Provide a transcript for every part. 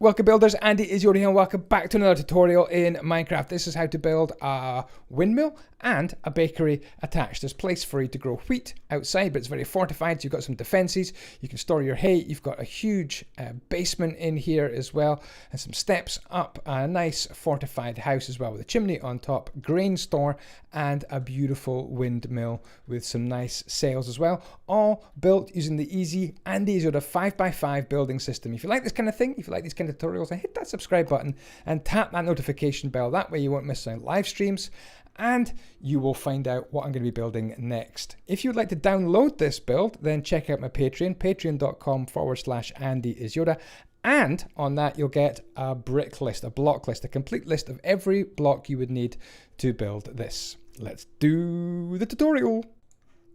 Welcome builders, Andyisyoda here and welcome back to another tutorial in Minecraft. This is how to build a windmill and a bakery attached. There's place for you to grow wheat outside, but it's very fortified, so you've got some defences. You can store your hay. You've got a huge basement in here as well, and some steps up, a nice fortified house as well with a chimney on top, grain store, and a beautiful windmill with some nice sails as well, all built using the easy Andyisyoda 5x5 building system. If you like this kind of thing, if you like these kind of tutorials, then hit that subscribe button and tap that notification bell. That way you won't miss out live streams and you will find out what I'm going to be building next. If you would like to download this build, then check out my Patreon, patreon.com/Andyisyoda. And on that, you'll get a brick list, a block list, a complete list of every block you would need to build this. Let's do the tutorial.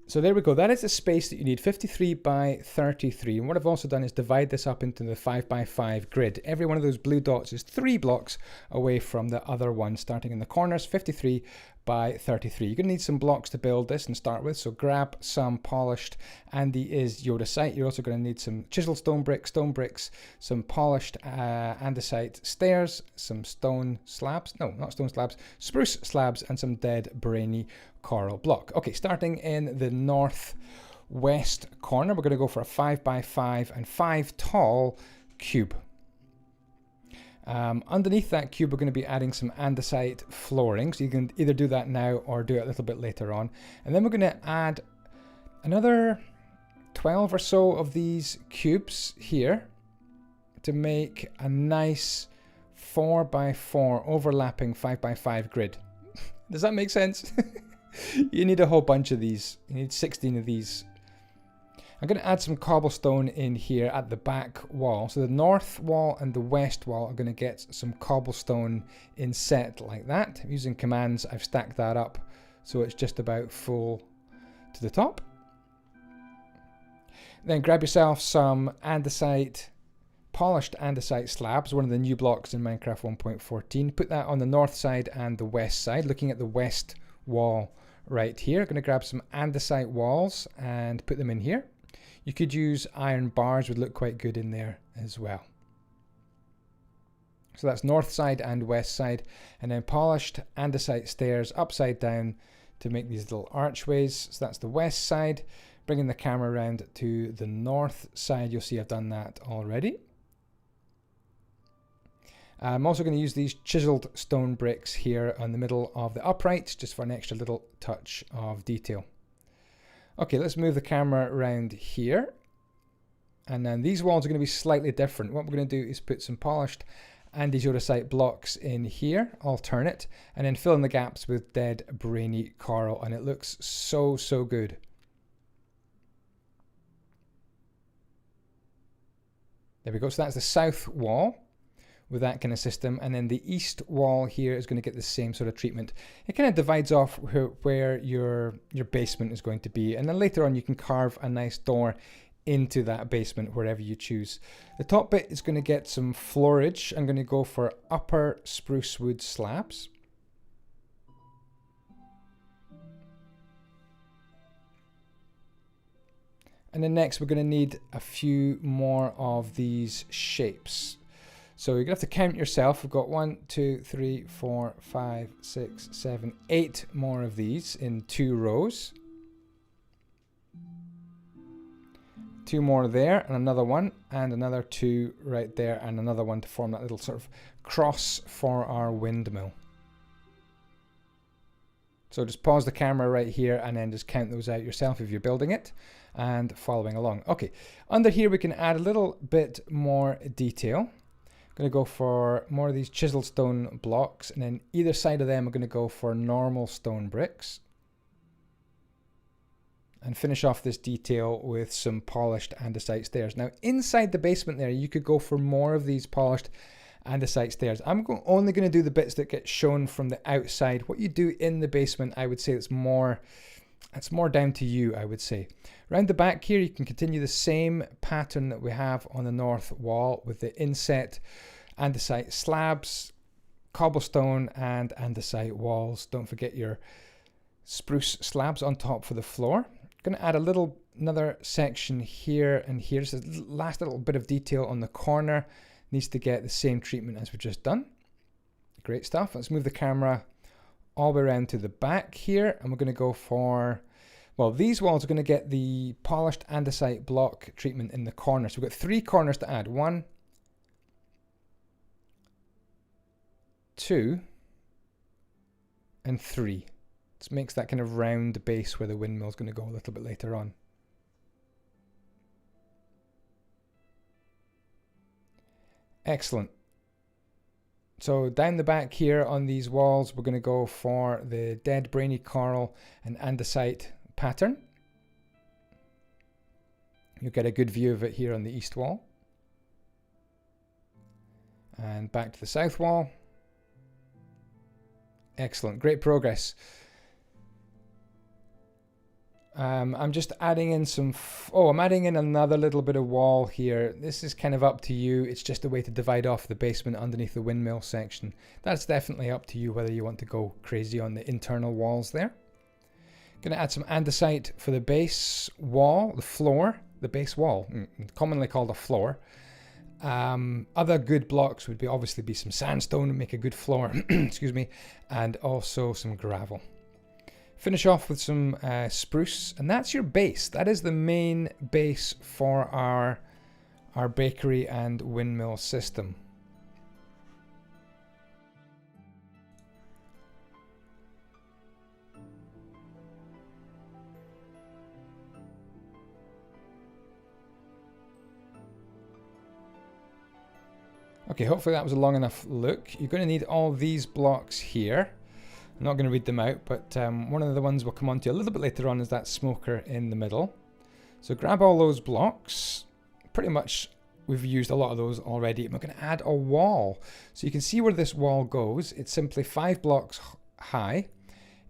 So there we go. That is the space that you need, 53 by 33. And what I've also done is divide this up into the 5x5 grid. Every one of those blue dots is 3 blocks away from the other one, starting in the corners, 53 by 33. You're going to need some blocks to build this and start with. So grab some polished Andyisyoda. You're also going to need some chiseled stone bricks, some polished andesite stairs, some stone slabs. No, not stone slabs, spruce slabs, and some dead brainy coral block. Okay, starting in the northwest corner, we're going to go for a 5x5 and 5 tall cube. Underneath that cube, we're going to be adding some andesite flooring. So you can either do that now or do it a little bit later on. And then we're going to add another 12 or so of these cubes here to make a nice 4x4 overlapping 5x5 grid. Does that make sense? You need a whole bunch of these. You need 16 of these. I'm going to add some cobblestone in here at the back wall. So the north wall and the west wall are going to get some cobblestone inset like that. Using commands, I've stacked that up so it's just about full to the top. Then grab yourself some andesite, polished andesite slabs, one of the new blocks in Minecraft 1.14. Put that on the north side and the west side, looking at the west wall right here. I'm going to grab some andesite walls and put them in here. You could use iron bars, would look quite good in there as well. So that's north side and west side, and then polished andesite stairs upside down to make these little archways. So that's the west side. Bringing the camera around to the north side, you'll see I've done that already. I'm also going to use these chiseled stone bricks here on the middle of the uprights, just for an extra little touch of detail. Okay, let's move the camera around here. And then these walls are going to be slightly different. What we're going to do is put some polished Andyisyoda blocks in here, alternate, and then fill in the gaps with dead brainy coral. And it looks so, so good. There we go. So that's the south wall with that kind of system, and then the east wall here is going to get the same sort of treatment. It kind of divides off where your basement is going to be, and then later on you can carve a nice door into that basement wherever you choose. The top bit is going to get some floorage. I'm going to go for upper spruce wood slabs. And then next we're going to need a few more of these shapes. So you're going to have to count yourself. We've got 1, 2, 3, 4, 5, 6, 7, 8 more of these in 2 rows. 2 more there, and another one, and another 2 right there, and another one to form that little sort of cross for our windmill. So just pause the camera right here and then just count those out yourself if you're building it and following along. Okay, under here we can add a little bit more detail. Going to go for more of these chiseled stone blocks, and then either side of them are going to go for normal stone bricks. And finish off this detail with some polished andesite stairs. Now inside the basement there, you could go for more of these polished andesite stairs. I'm only going to do the bits that get shown from the outside. What you do in the basement, I would say it's more down to you, I would say. Around the back here, you can continue the same pattern that we have on the north wall with the inset andesite slabs, cobblestone, and andesite walls. Don't forget your spruce slabs on top for the floor. Going to add another section here and here. Just a last little bit of detail on the corner. needs to get the same treatment as we've just done. Great stuff. Let's move the camera all the way around to the back here, and we're going to go for, well, these walls are going to get the polished andesite block treatment in the corner. So we've got 3 corners to add. 1, 2, and 3. This makes that kind of round base where the windmill is going to go a little bit later on. Excellent. So down the back here on these walls, we're going to go for the dead brainy coral and andesite pattern. You'll get a good view of it here on the east wall. And back to the south wall. Excellent, great progress. I'm just adding in some, I'm adding in another little bit of wall here. This is kind of up to you. It's just a way to divide off the basement underneath the windmill section. That's definitely up to you whether you want to go crazy on the internal walls there. Going to add some andesite for the base wall, the floor, the base wall, commonly called a floor. Other good blocks would be obviously be some sandstone and make a good floor, excuse me, and also some gravel. Finish off with some spruce, and that's your base. That is the main base for our bakery and windmill system. Okay, hopefully that was a long enough look. You're going to need all these blocks here. I'm not going to read them out, but one of the ones we'll come on to a little bit later on is that smoker in the middle. So grab all those blocks. Pretty much we've used a lot of those already. And we're going to add a wall. So you can see where this wall goes. It's simply 5 blocks high.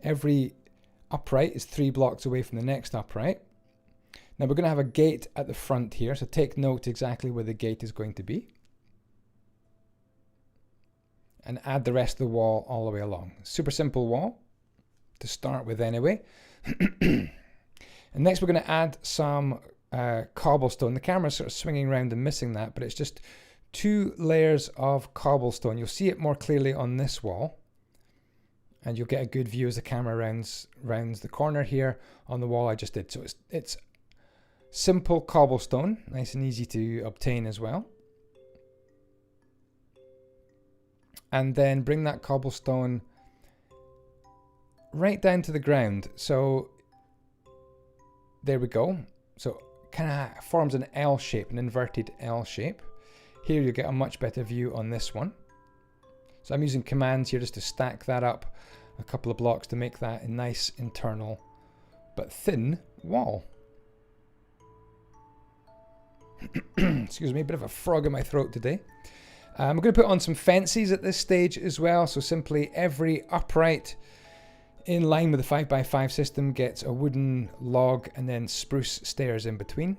Every upright is 3 blocks away from the next upright. Now we're going to have a gate at the front here, so take note exactly where the gate is going to be. And add the rest of the wall all the way along. Super simple wall to start with anyway. And next we're going to add some cobblestone. The camera's sort of swinging around and missing that, but it's just 2 layers of cobblestone. You'll see it more clearly on this wall. And you'll get a good view as the camera rounds the corner here on the wall I just did. So it's simple cobblestone, nice and easy to obtain as well. And then bring that cobblestone right down to the ground. So there we go. So kind of forms an L shape, an inverted L shape. Here you get a much better view on this one. So I'm using commands here just to stack that up a couple of blocks to make that a nice internal but thin wall. Excuse me, a bit of a frog in my throat today. We're going to put on some fancies at this stage as well. So simply every upright in line with the 5x5 system gets a wooden log and then spruce stairs in between.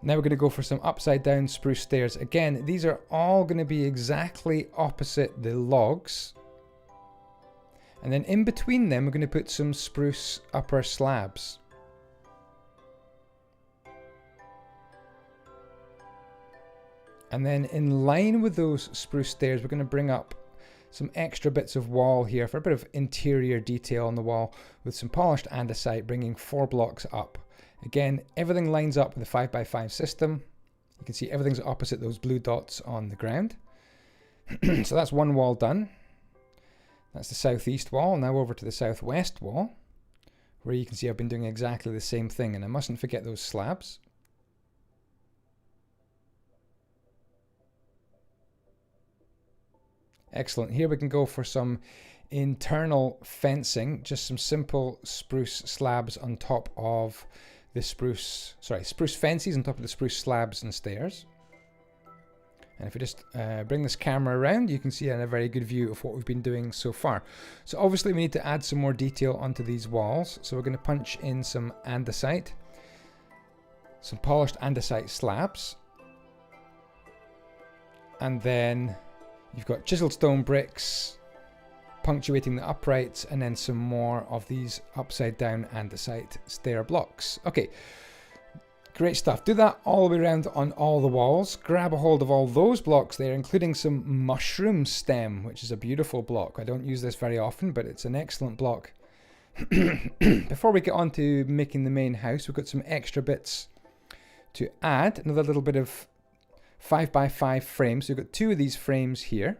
Now we're going to go for some upside down spruce stairs. Again, these are all going to be exactly opposite the logs. And then in between them, we're going to put some spruce upper slabs. And then in line with those spruce stairs, we're going to bring up some extra bits of wall here for a bit of interior detail on the wall with some polished andesite, bringing 4 blocks up. Again, everything lines up with the 5x5 system. You can see everything's opposite those blue dots on the ground. So that's one wall done. That's the southeast wall. Now over to the southwest wall, where you can see I've been doing exactly the same thing, and I mustn't forget those slabs. Excellent. Here we can go for some internal fencing, just some simple spruce slabs on top of the spruce fancies on top of the spruce slabs and stairs. And if we just bring this camera around, you can see a very good view of what we've been doing so far. So obviously we need to add some more detail onto these walls. So we're going to punch in some andesite, some polished andesite slabs. And then you've got chiseled stone bricks, punctuating the uprights, and then some more of these upside down andesite stair blocks. Okay, great stuff. Do that all the way around on all the walls. Grab a hold of all those blocks there, including some mushroom stem, which is a beautiful block. I don't use this very often, but it's an excellent block. Before we get on to making the main house, we've got some extra bits to add. Another little bit of 5x5 frames. So we've got 2 of these frames here.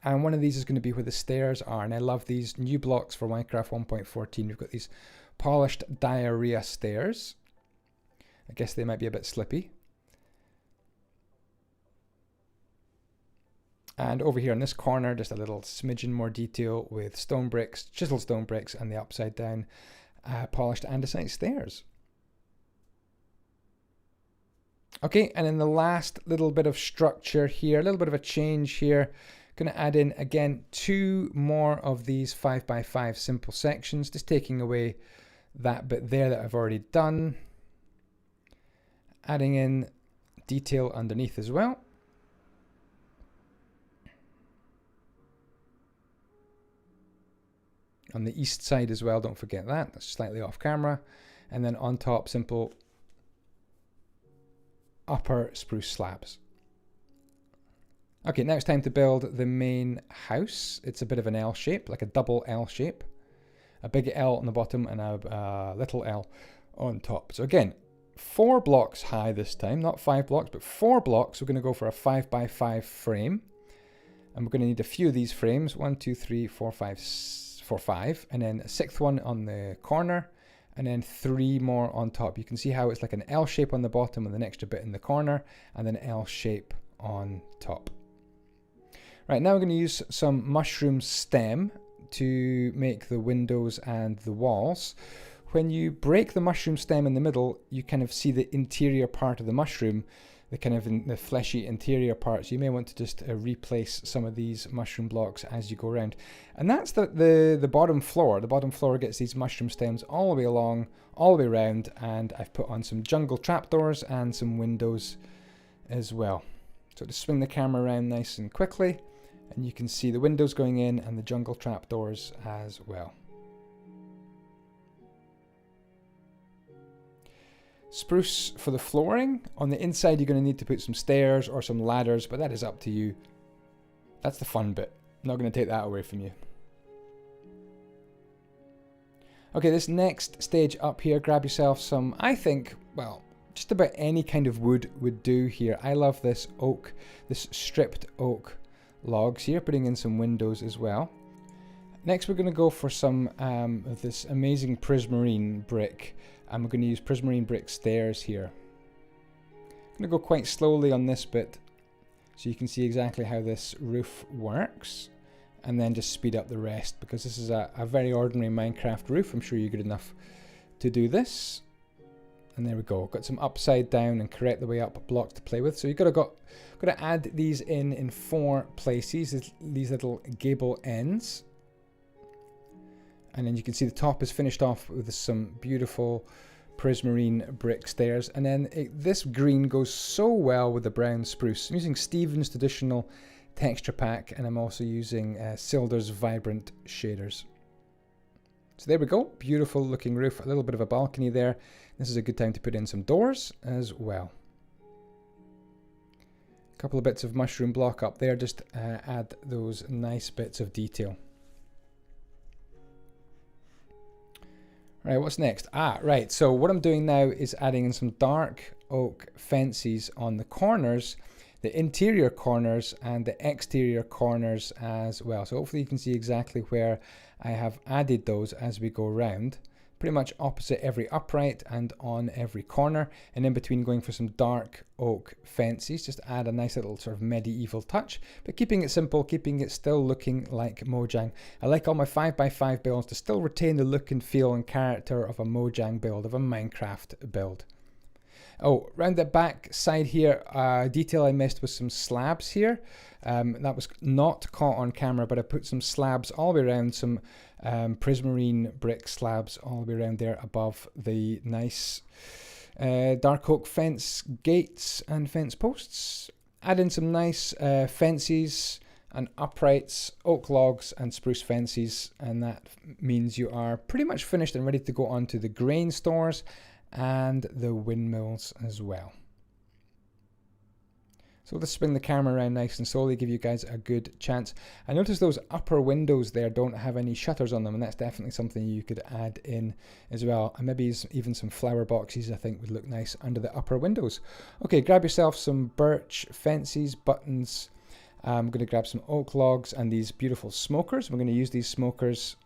And one of these is going to be where the stairs are. And I love these new blocks for Minecraft 1.14. We've got these polished diarrhea stairs. I guess they might be a bit slippy. And over here in this corner, just a little smidgen more detail with stone bricks, chiseled stone bricks, and the upside down polished andesite stairs. Okay, and then the last little bit of structure here, a little bit of a change here. Going to add in, again, 2 more of these 5x5 simple sections, just taking away that bit there that I've already done. Adding in detail underneath as well. On the east side as well, don't forget that. That's slightly off camera. And then on top, simple upper spruce slabs. Okay, now it's time to build the main house. It's a bit of an L shape, like a double L shape. A big L on the bottom and a little L on top. So again, 4 blocks high this time, not 5 blocks, but 4 blocks. We're going to go for a 5x5 frame. And we're going to need a few of these frames. 1, 2, 3, 4, 5. And then a 6th one on the corner. And then 3 more on top. You can see how it's like an L shape on the bottom with an extra bit in the corner. And then L shape on top. Right, now we're going to use some mushroom stem to make the windows and the walls. When you break the mushroom stem in the middle, you kind of see the interior part of the mushroom, the kind of the fleshy interior parts. You may want to just replace some of these mushroom blocks as you go around. And that's the bottom floor. The bottom floor gets these mushroom stems all the way along, all the way around, and I've put on some jungle trapdoors and some windows as well. So just swing the camera around nice and quickly. And you can see the windows going in and the jungle trapdoors as well. Spruce for the flooring. On the inside, you're going to need to put some stairs or some ladders, but that is up to you. That's the fun bit. I'm not going to take that away from you. Okay, this next stage up here, grab yourself some, I think, well, just about any kind of wood would do here. I love this oak, this stripped oak logs here, putting in some windows as well. Next, we're going to go for some of this amazing prismarine brick, and we're going to use prismarine brick stairs here. I'm going to go quite slowly on this bit so you can see exactly how this roof works, and then just speed up the rest because this is a very ordinary Minecraft roof. I'm sure you're good enough to do this. And there we go. Got some upside down and correct the way up blocks to play with. So you've got to add these in 4 places, these little gable ends. And then you can see the top is finished off with some beautiful prismarine brick stairs. And then this green goes so well with the brown spruce. I'm using Stevens traditional texture pack, and I'm also using SILDURS vibrant shaders. So there we go, beautiful looking roof, a little bit of a balcony there. This is a good time to put in some doors as well. A couple of bits of mushroom block up there, just add those nice bits of detail. Right, what's next? Right, so what I'm doing now is adding in some dark oak fancies on the corners, the interior corners and the exterior corners as well. So hopefully you can see exactly where I have added those as we go around. Pretty much opposite every upright and on every corner, and in between going for some dark oak fancies, just add a nice little sort of medieval touch, but keeping it simple, keeping it still looking like Mojang. I like all my 5x5 builds to still retain the look and feel and character of a Mojang build, of a Minecraft build. Oh, around the back side here, detail I missed was some slabs here. That was not caught on camera, but I put some slabs all the way around, some prismarine brick slabs all the way around there above the nice dark oak fence gates and fence posts. Add in some nice fancies and uprights, oak logs and spruce fancies, and that means you are pretty much finished and ready to go on to the grain stores and the windmills as well. So let's spin the camera around nice and slowly, give you guys a good chance. I notice those upper windows there don't have any shutters on them, and that's definitely something you could add in as well. And maybe even some flower boxes I think would look nice under the upper windows. Okay, grab yourself some birch fancies, buttons. I'm going to grab some oak logs and these beautiful smokers. We're going to use these smokers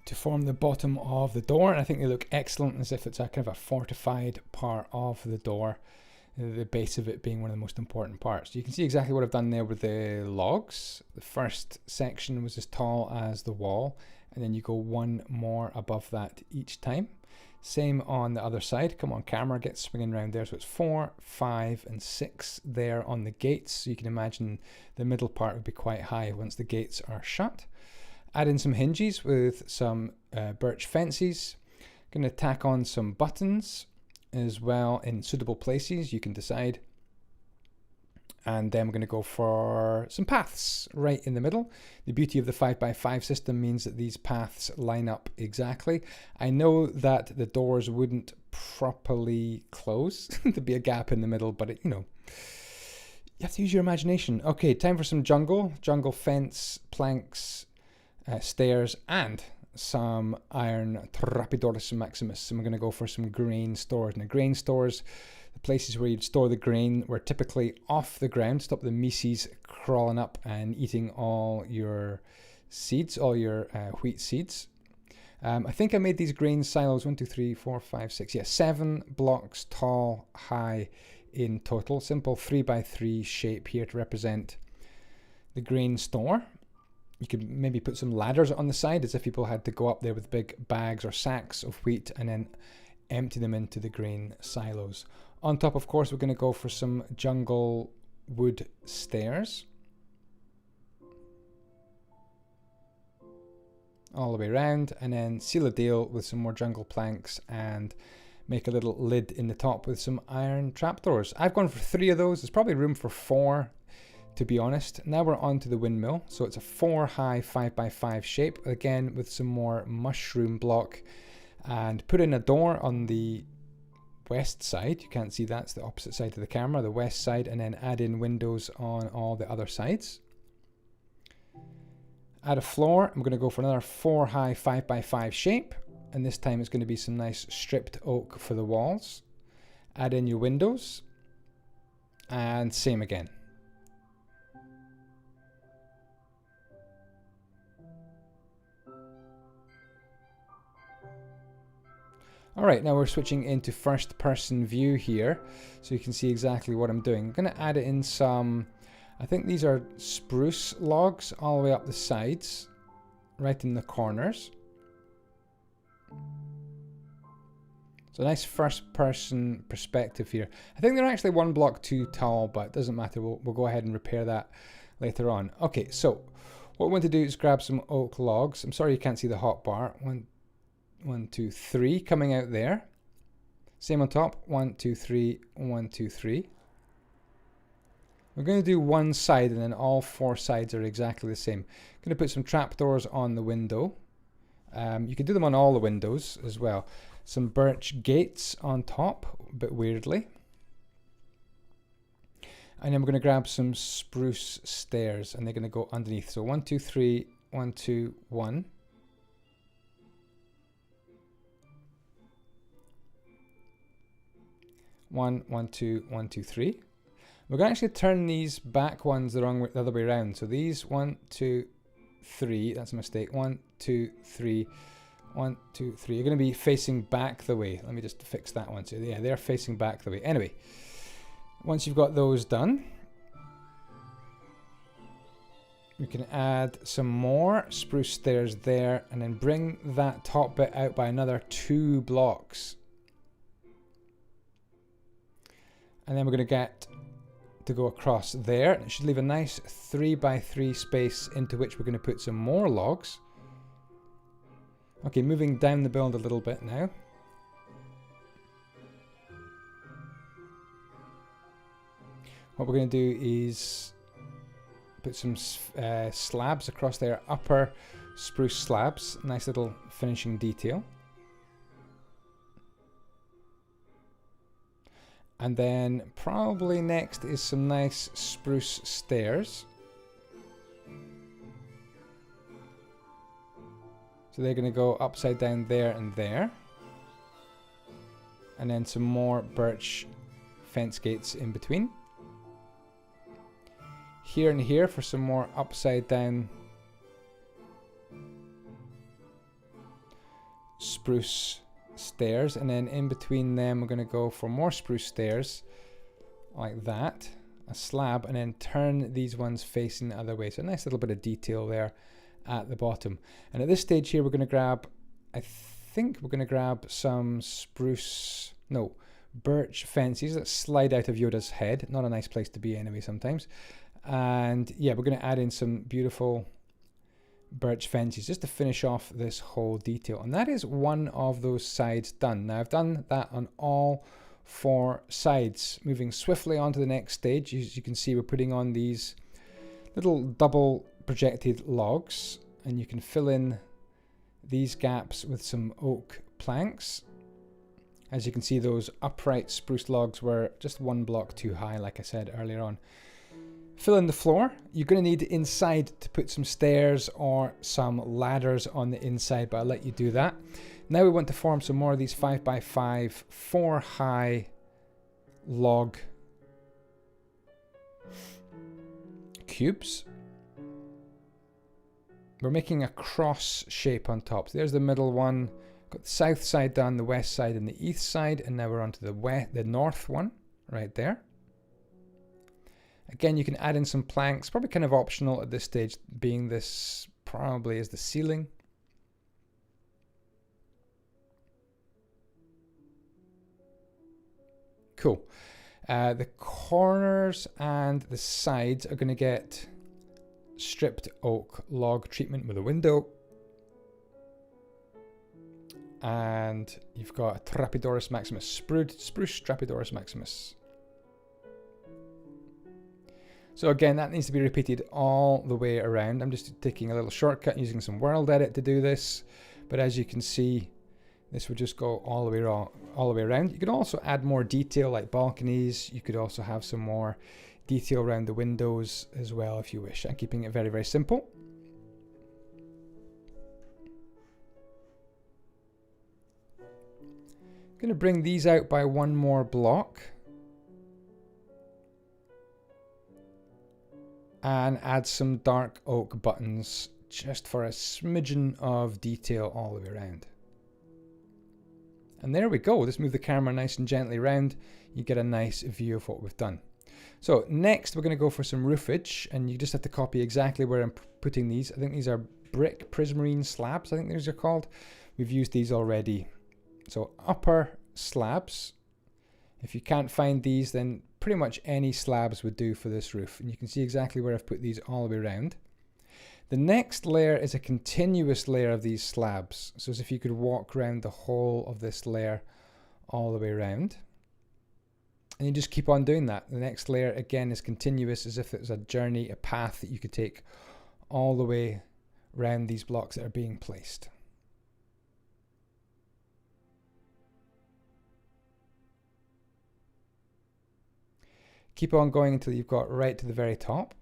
to form the bottom of the door, and I think they look excellent, as if it's a kind of a fortified part of the door. The base of it being one of the most important parts. You can see exactly what I've done there with the logs. The first section was as tall as the wall, and then you go one more above that each time. Same on the other side. Come on, camera, get swinging around there. So it's 4, 5, and 6 there on the gates. So you can imagine the middle part would be quite high once the gates are shut. Add in some hinges with some birch fancies. Going to tack on some buttons as well in suitable places, you can decide. And then we're going to go for some paths right in the middle. The beauty of the 5x5 system means that these paths line up exactly. I know that the doors wouldn't properly close. There'd be a gap in the middle, but you know, you have to use your imagination. Okay, time for some jungle fence, planks, stairs, and some iron trapdoors maximus, and we're going to go for some grain stores. Now, grain stores, the places where you'd store the grain, were typically off the ground, stop the mices crawling up and eating all your seeds, all your wheat seeds. I think I made these grain silos 1, 2, 3, 4, 5, 6, yeah, 7 blocks tall, high in total. Simple 3x3 shape here to represent the grain store. You could maybe put some ladders on the side, as if people had to go up there with big bags or sacks of wheat and then empty them into the grain silos. On top, of course, we're going to go for some jungle wood stairs. All the way around, and then seal the deal with some more jungle planks and make a little lid in the top with some iron trapdoors. I've gone for 3 of those. There's probably room for 4. To be honest. Now we're on to the windmill. So it's a 4 high 5x5 shape, again with some more mushroom block, and put in a door on the west side. You can't see that's the opposite side of the camera, the west side, and then add in windows on all the other sides. Add a floor. I'm going to go for another 4 high 5x5 shape, and this time it's going to be some nice stripped oak for the walls. Add in your windows, and same again. All right, now we're switching into first person view here, so you can see exactly what I'm doing. I'm going to add in some, I think these are spruce logs all the way up the sides, right in the corners. So nice first person perspective here. I think they're actually 1 block too tall, but it doesn't matter. We'll go ahead and repair that later on. Okay, so what we want to do is grab some oak logs. I'm sorry you can't see the hotbar. 1, 2, 3 coming out there. Same on top. 1, 2, 3, 1, 2, 3. We're going to do one side, and then all 4 sides are exactly the same. I'm going to put some trapdoors on the window. You can do them on all the windows as well. Some birch gates on top, a bit weirdly. And then we're going to grab some spruce stairs, and they're going to go underneath. So 1, 2, 3, 1, 2, 1. One, 1, 2, 1, 2, 3. We're going to actually turn these back ones the other way around. So these 1, 2, 3. That's a mistake. 1, 2, 3. 1, 2, 3. You're going to be facing back the way. Let me just fix that one. So yeah, they're facing back the way. Anyway, once you've got those done, we can add some more spruce stairs there, and then bring that top bit out by another 2 blocks. And then we're going to get to go across there. It should leave a nice 3x3 space into which we're going to put some more logs. Okay, moving down the build a little bit now. what we're going to do is put some slabs across there, upper spruce slabs, nice little finishing detail. And then probably next is some nice spruce stairs. So they're going to go upside down there and there. And then some more birch fence gates in between. Here and here for some more upside down spruce stairs, and then in between them we're going to go for more spruce stairs like that, a slab, and then turn these ones facing the other way. So a nice little bit of detail there at the bottom. And at this stage here we're going to grab, I think we're going to grab some birch fancies that slide out of Yoda's head. Not a nice place to be anyway sometimes. And yeah, we're going to add in some beautiful birch fancies just to finish off this whole detail. And that is one of those sides done. Now I've done that on all 4 sides. Moving swiftly on to the next stage, as you can see, we're putting on these little double projected logs, and you can fill in these gaps with some oak planks. As you can see, those upright spruce logs were just 1 block too high, like I said earlier on. Fill in the floor. You're going to need inside to put some stairs or some ladders on the inside, but I'll let you do that. Now we want to form some more of these 5x5, 4 high log cubes. We're making a cross shape on top. So there's the middle one. Got the south side done, the west side and the east side, and now we're onto the north one right there. Again, you can add in some planks, probably kind of optional at this stage, being this probably is the ceiling. Cool. The corners and the sides are going to get stripped oak log treatment with a window. And you've got a Trapdoors Maximus, spruce Trapdoors Maximus. So again, that needs to be repeated all the way around. I'm just taking a little shortcut using some world edit to do this. But as you can see, this would just go all the way around. You could also add more detail like balconies. You could also have some more detail around the windows as well if you wish. I'm keeping it very, very simple. I'm going to bring these out by 1 more block. And add some dark oak buttons just for a smidgen of detail all the way around. And there we go. Let's move the camera nice and gently around. You get a nice view of what we've done. So next we're going to go for some roofage, and you just have to copy exactly where I'm putting these. I think these are brick prismarine slabs, I think these are called. We've used these already. So upper slabs. If you can't find these, then pretty much any slabs would do for this roof. And you can see exactly where I've put these all the way around. The next layer is a continuous layer of these slabs. So as if you could walk around the whole of this layer all the way around. And you just keep on doing that. The next layer again is continuous, as if it was a journey, a path that you could take all the way around these blocks that are being placed. Keep on going until you've got right to the very top.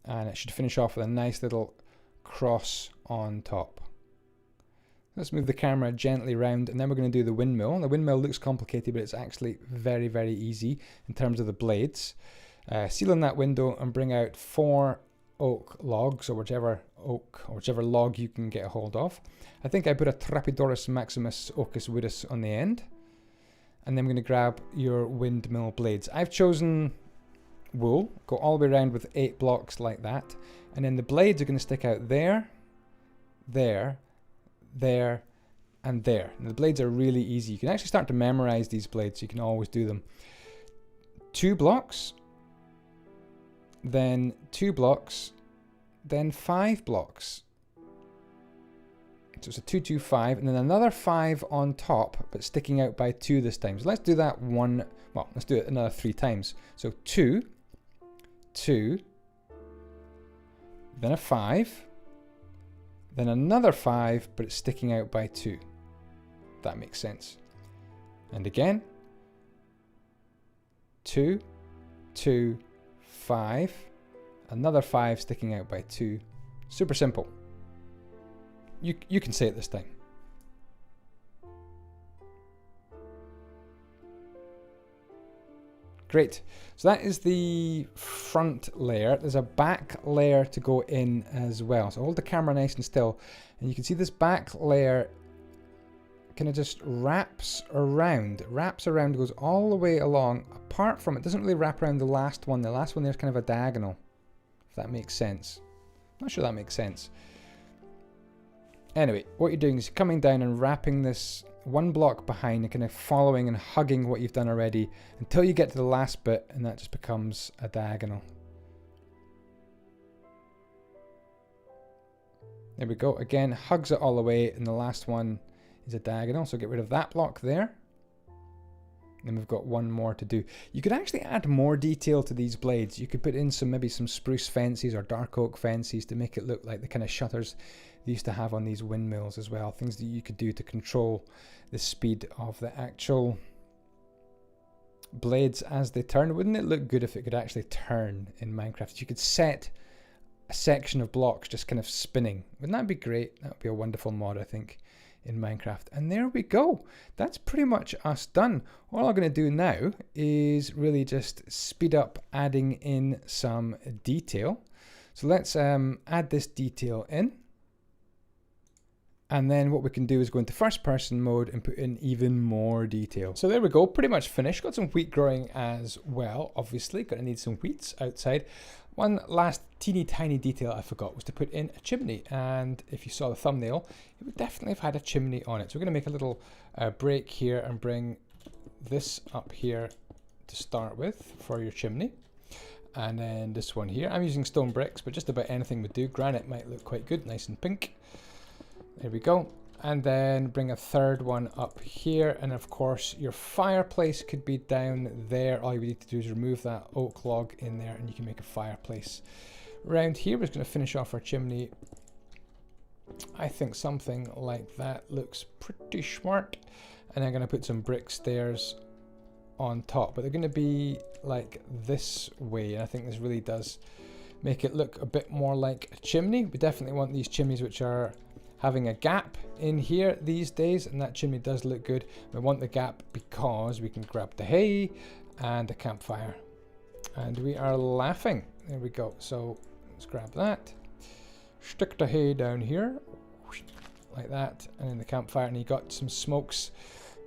And it should finish off with a nice little cross on top. Let's move the camera gently around, and then we're going to do the windmill. The windmill looks complicated, but it's actually very, very easy in terms of the blades. Seal in that window and bring out 4 oak logs, or whichever log you can get a hold of. I think I put a Trapdoors Maximus Ocus Woodus on the end. And then I'm going to grab your windmill blades. I've chosen wool, go all the way around with 8 blocks like that. And then the blades are going to stick out there, there, there, and there. And the blades are really easy. You can actually start to memorize these blades, so you can always do them. 2 blocks, then 2 blocks, then 5 blocks. So it's a 2, 2, 5, and then another 5 on top, but sticking out by 2 this time. So let's do that let's do it another 3 times. So 2, 2, then a 5, then another 5, but it's sticking out by 2. That makes sense. And again, 2, 2, 5, another 5 sticking out by 2. Super simple. You can say it this time. Great. So that is the front layer. There's a back layer to go in as well. So hold the camera nice and still, and you can see this back layer kind of just wraps around, goes all the way along. Apart from it, doesn't really wrap around the last one. The last one there's kind of a diagonal, if that makes sense. I'm not sure that makes sense. Anyway, what you're doing is coming down and wrapping this one block behind and kind of following and hugging what you've done already until you get to the last bit, and that just becomes a diagonal. There we go. Again, hugs it all the way, and the last one is a diagonal. So get rid of that block there. Then we've got one more to do. You could actually add more detail to these blades. You could put in maybe some spruce fancies or dark oak fancies to make it look like the kind of shutters they used to have on these windmills as well. Things that you could do to control the speed of the actual blades as they turn. Wouldn't it look good if it could actually turn in Minecraft? You could set a section of blocks just kind of spinning. Wouldn't that be great? That would be a wonderful mod, I think, in Minecraft. And there we go. That's pretty much us done. All I'm going to do now is really just speed up adding in some detail. So let's add this detail in. And then what we can do is go into first person mode and put in even more detail. So there we go, pretty much finished. Got some wheat growing as well, obviously. Gonna need some wheats outside. One last teeny tiny detail I forgot was to put in a chimney. And if you saw the thumbnail, it would definitely have had a chimney on it. So we're gonna make a little break here and bring this up here to start with for your chimney. And then this one here, I'm using stone bricks, but just about anything would do. Granite might look quite good, nice and pink. There we go. And then bring a third one up here. And of course, your fireplace could be down there. All you need to do is remove that oak log in there and you can make a fireplace. Around here, we're just going to finish off our chimney. I think something like that looks pretty smart. And I'm going to put some brick stairs on top, but they're going to be like this way. And I think this really does make it look a bit more like a chimney. We definitely want these chimneys which are having a gap in here these days, and that chimney does look good. We want the gap because we can grab the hay and a campfire. And we are laughing. There we go. So let's grab that. Stick the hay down here like that, and then the campfire, and you got some smokes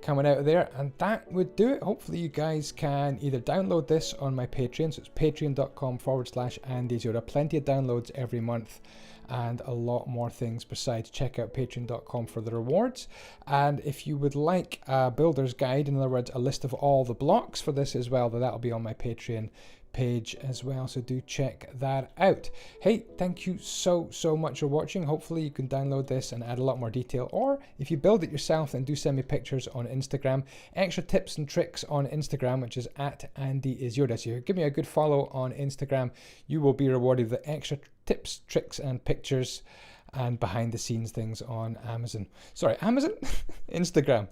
coming out of there, and that would do it. Hopefully you guys can either download this on my Patreon, so it's patreon.com/Andyisyoda. Plenty of downloads every month and a lot more things besides. Check out patreon.com for the rewards. And if you would like a builder's guide, in other words a list of all the blocks for this as well, then that'll be on my Patreon page as well, so do check that out. Hey, thank you so much for watching. Hopefully you can download this and add a lot more detail, or if you build it yourself, then do send me pictures on Instagram. Extra tips and tricks on Instagram, which is @Andyisyoda. So give me a good follow on Instagram. You will be rewarded with extra tips, tricks and pictures and behind the scenes things on Amazon. Instagram.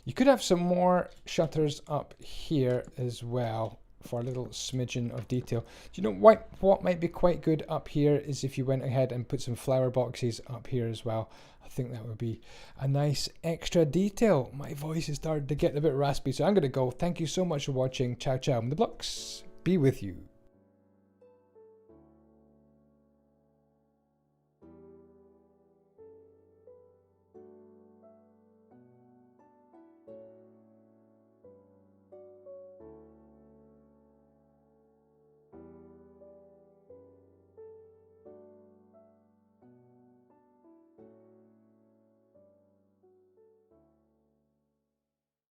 You could have some more shutters up here as well for a little smidgen of detail. Do you know what might be quite good up here is if you went ahead and put some flower boxes up here as well. I think that would be a nice extra detail. My voice is starting to get a bit raspy, so I'm going to go. Thank you so much for watching. Ciao, ciao. And the blocks be with you.